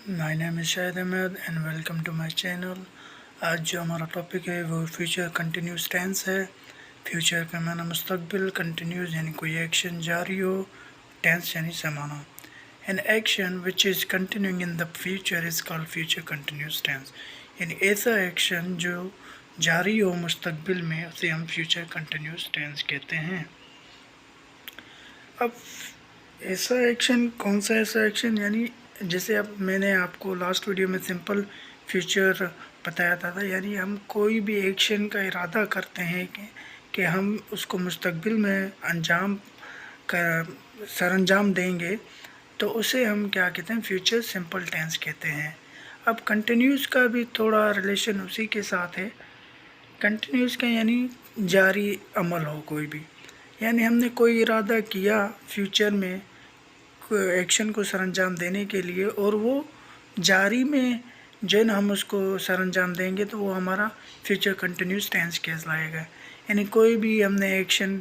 My name is Shahid Ahmad and welcome to my channel. आज जो हमारा टॉपिक है वो फ्यूचर कंटिन्यूस टेंस है। फ्यूचर का माना मुस्तकबिल, कंटिन्यूस यानी कोई एक्शन जारी हो, टेंस यानी ज़माना। An action which is continuing in the future is called future continuous tense. यानी ऐसा एक्शन जो जारी हो मुस्तकबिल में उसे हम फ्यूचर कंटिन्यूस टेंस कहते हैं। अब ऐसा एक्शन कौन सा ऐसा एक्शन, यानी जैसे अब मैंने आपको लास्ट वीडियो में सिंपल फ्यूचर बताया था, यानी हम कोई भी एक्शन का इरादा करते हैं कि हम उसको मुस्तकबिल में अंजाम का सरअंजाम देंगे, तो उसे हम क्या कहते हैं, फ्यूचर सिंपल टेंस कहते हैं। अब कंटिन्यूस का भी थोड़ा रिलेशन उसी के साथ है। कंटिन्यूस का यानी जारी अमल हो कोई भी, यानी हमने कोई इरादा किया फ्यूचर में एक्शन को सरअंजाम देने के लिए और वो जारी में जो है हम उसको सरअंजाम देंगे तो वो हमारा फ्यूचर कंटिन्यूस टेंस कहलाएगा। यानी कोई भी हमने एक्शन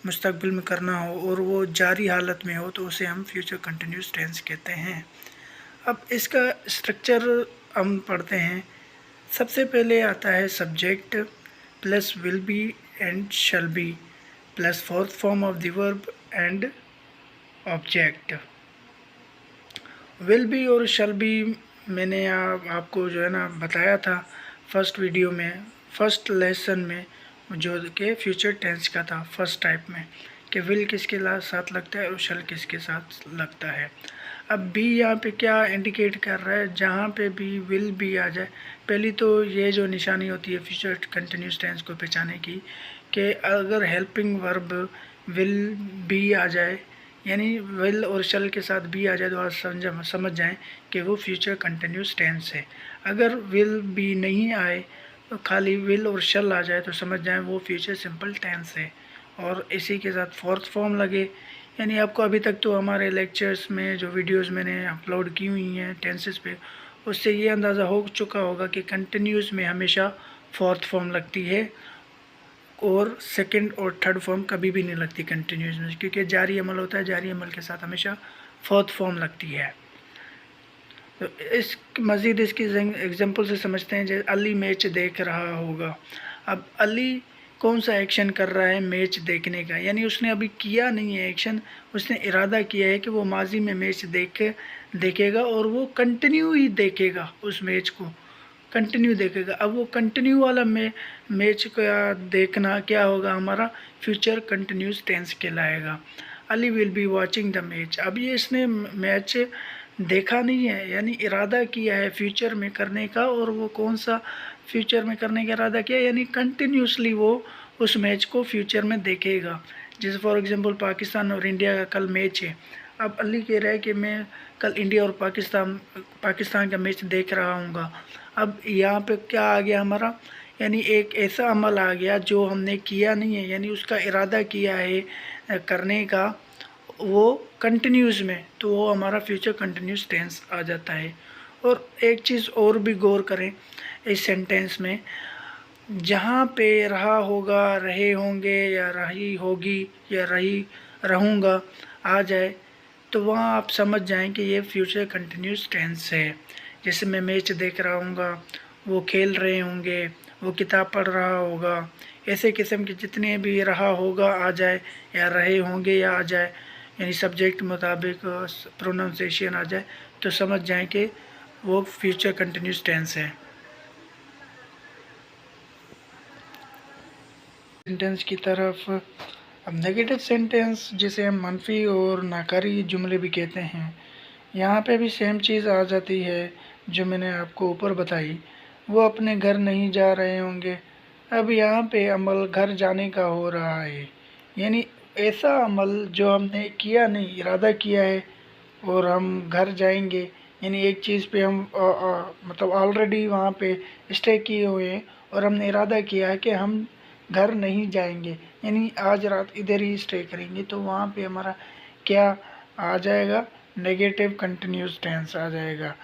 मुस्तकबिल में करना हो और वो जारी हालत में हो तो उसे हम फ्यूचर कंटिन्यूस टेंस कहते हैं। अब इसका स्ट्रक्चर हम पढ़ते हैं। सबसे पहले आता है subject plus will be and shall be plus fourth form of the verb and object. Will be और शैल बी मैंने आपको जो है ना बताया था फर्स्ट वीडियो में, फर्स्ट लेसन में, जो कि फ्यूचर टेंस का था फर्स्ट टाइप में, कि विल किसके साथ लगता है और शैल किसके साथ लगता है। अब बी यहाँ पे क्या इंडिकेट कर रहा है, जहाँ पे भी विल बी आ जाए, पहली तो ये जो निशानी होती है फ्यूचर कंटिन्यूस टेंस को पहचाने की, कि अगर हेल्पिंग वर्ब विल बी आ जाए, यानी विल और शल के साथ बी आ जाए तो आप समझ जाएं कि वो फ्यूचर कंटिन्यूस टेंस है। अगर विल बी नहीं आए तो खाली विल और शल आ जाए तो समझ जाएं वो फ्यूचर सिंपल टेंस है। और इसी के साथ फोर्थ फॉर्म लगे, यानी आपको अभी तक तो हमारे लेक्चर्स में जो वीडियोस मैंने अपलोड की हुई हैं टेंसेस पे, उससे ये अंदाज़ा हो चुका होगा कि कंटिन्यूस में हमेशा फोर्थ फॉर्म लगती है और सेकंड और थर्ड फॉर्म कभी भी नहीं लगती कंटिन्यूस में, क्योंकि जारी अमल होता है, जारी अमल के साथ हमेशा फोर्थ फॉर्म लगती है। तो इस मज़ीद इसकी एग्जांपल से समझते हैं। जैसे अली मैच देख रहा होगा। अब अली कौन सा एक्शन कर रहा है, मैच देखने का, यानी उसने अभी किया नहीं है एक्शन, उसने इरादा किया है कि वो माजी में मैच देखेगा और वो कंटिन्यू ही देखेगा, उस मैच को कंटिन्यू देखेगा। अब वो कंटिन्यू वाला मैच का देखना क्या होगा, हमारा फ्यूचर कंटिन्यूस टेंस कहलाएगा। Ali will be watching the match. अब ये इसने मैच देखा नहीं है, यानी इरादा किया है फ्यूचर में करने का, और वो कौन सा फ्यूचर में करने का इरादा किया, यानी कंटिन्यूसली वो उस मैच को फ्यूचर में देखेगा। जैसे फॉर एग्जांपल पाकिस्तान और इंडिया का कल मैच है। अब अली कह रहा है कि मैं कल इंडिया और पाकिस्तान का मैच देख रहा हूँगा। अब यहाँ पे क्या आ गया हमारा, यानी एक ऐसा अमल आ गया जो हमने किया नहीं है, यानी उसका इरादा किया है करने का वो कंटिन्यूस में, तो वो हमारा फ्यूचर कंटिन्यूस टेंस आ जाता है। और एक चीज़ और भी गौर करें इस सेंटेंस में, जहाँ पे रहा होगा, रहे होंगे या रही होगी या रही रहूँगा आ जाए तो वहाँ आप समझ जाएं कि ये फ्यूचर कंटिन्यूस टेंस है। जैसे मैं मैच देख रहा हूँगा, वो खेल रहे होंगे, वो किताब पढ़ रहा होगा, ऐसे किस्म के जितने भी रहा होगा आ जाए या रहे होंगे या आ जाए, यानी सब्जेक्ट मुताबिक प्रोनाउंसिएशन आ जाए तो समझ जाएं कि वो फ्यूचर कंटिन्यूस टेंस है। सेंटेंस की तरफ, अब नेगेटिव सेंटेंस जिसे हम मनफी और नाकारी जुमले भी कहते हैं, यहाँ पे भी सेम चीज़ आ जाती है जो मैंने आपको ऊपर बताई। वो अपने घर नहीं जा रहे होंगे। अब यहाँ पे अमल घर जाने का हो रहा है, यानी ऐसा अमल जो हमने किया नहीं, इरादा किया है और हम घर जाएंगे, यानी एक चीज़ पे हम मतलब ऑलरेडी वहाँ पे स्टे किए हुए हैं और हमने इरादा किया है कि हम घर नहीं जाएंगे, यानी आज रात इधर ही स्टे करेंगे, तो वहाँ पे हमारा क्या आ जाएगा, नेगेटिव कंटिन्यूस टेंस आ जाएगा।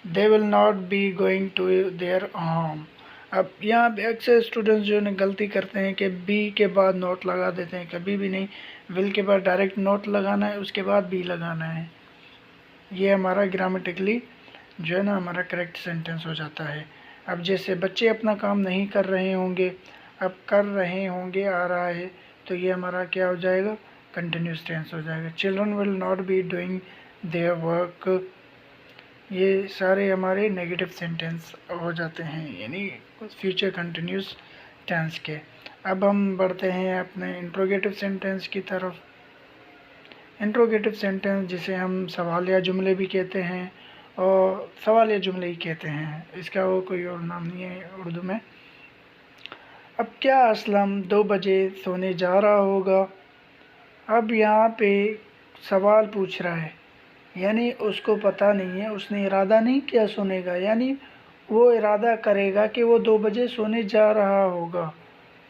They will not be going to their home. अब यहाँ पे अक्सर स्टूडेंट्स जो है गलती करते हैं कि बी के बाद नोट लगा देते हैं, कभी भी नहीं, विल के बाद डायरेक्ट नोट लगाना है, उसके बाद बी लगाना है। ये हमारा ग्रामेटिकली जो है ना हमारा करेक्ट सेंटेंस हो जाता है। अब जैसे बच्चे अपना काम नहीं कर रहे होंगे, अब कर रहे होंगे आ रहा है, तो ये हमारा क्या हो जाएगा, कंटिन्यूस टेंस हो जाएगा। Children will not be doing their work, ये सारे हमारे नेगेटिव सेंटेंस हो जाते हैं, यानी फ्यूचर कंटिन्यूस टेंस के। अब हम बढ़ते हैं अपने इंट्रोगेटिव सेंटेंस की तरफ। इंट्रोगेटिव सेंटेंस जिसे हम सवाल या जुमले भी कहते हैं, और सवाल या जुमले ही कहते हैं, इसका वो कोई और नाम नहीं है उर्दू में। अब क्या असलम 2 बजे सोने जा रहा होगा? अब यहाँ पे सवाल पूछ रहा है, यानी उसको पता नहीं है, उसने इरादा नहीं किया सोने का, यानी वो इरादा करेगा कि वो 2 बजे सोने जा रहा होगा,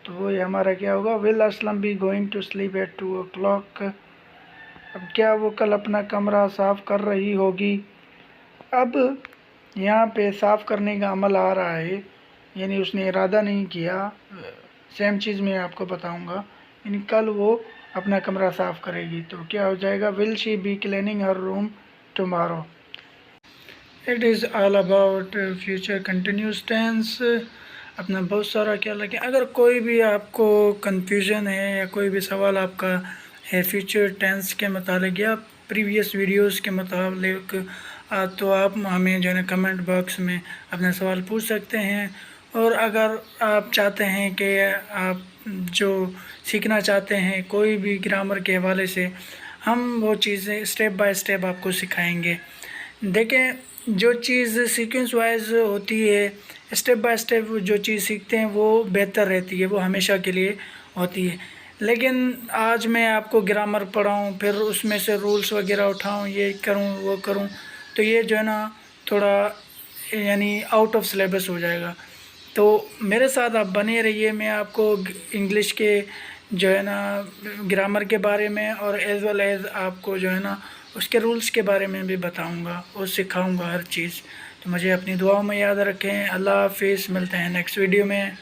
तो वो हमारा क्या होगा, will Aslam be going to sleep at 2 o'clock। अब क्या वो कल अपना कमरा साफ़ कर रही होगी? अब यहाँ पे साफ़ करने का अमल आ रहा है, यानी उसने इरादा नहीं किया। सेम चीज़ मैं आपको बताऊँगा, यानी कल वो अपना कमरा साफ़ करेगी, तो क्या हो जाएगा, will she be cleaning her room tomorrow. It is all about future continuous tense. अपना बहुत सारा ख्याल रखें। अगर कोई भी आपको कन्फ्यूज़न है या कोई भी सवाल आपका है फ्यूचर टेंस के मुतालिक या प्रीवियस वीडियोस के मुतालिक, तो आप हमें जो है ना कमेंट बॉक्स में अपना सवाल पूछ सकते हैं। और अगर आप चाहते हैं कि आप जो सीखना चाहते हैं कोई भी ग्रामर के हवाले से, हम वो चीज़ें स्टेप बाय स्टेप आपको सिखाएंगे। देखें, जो चीज़ सीक्वेंस वाइज होती है, स्टेप बाय स्टेप जो चीज़ सीखते हैं वो बेहतर रहती है, वो हमेशा के लिए होती है। लेकिन आज मैं आपको ग्रामर पढ़ाऊँ, फिर उसमें से रूल्स वगैरह उठाऊँ, ये करूँ वो करूँ, तो ये जो है ना थोड़ा यानी आउट ऑफ सिलेबस हो जाएगा। तो मेरे साथ आप बने रहिए, मैं आपको इंग्लिश के जो है ना ग्रामर के बारे में और एज़ वेल एज़ आपको जो है ना उसके रूल्स के बारे में भी बताऊंगा और सिखाऊंगा हर चीज़। तो मुझे अपनी दुआओं में याद रखें। अल्लाह हाफिज़, मिलते हैं नेक्स्ट वीडियो में।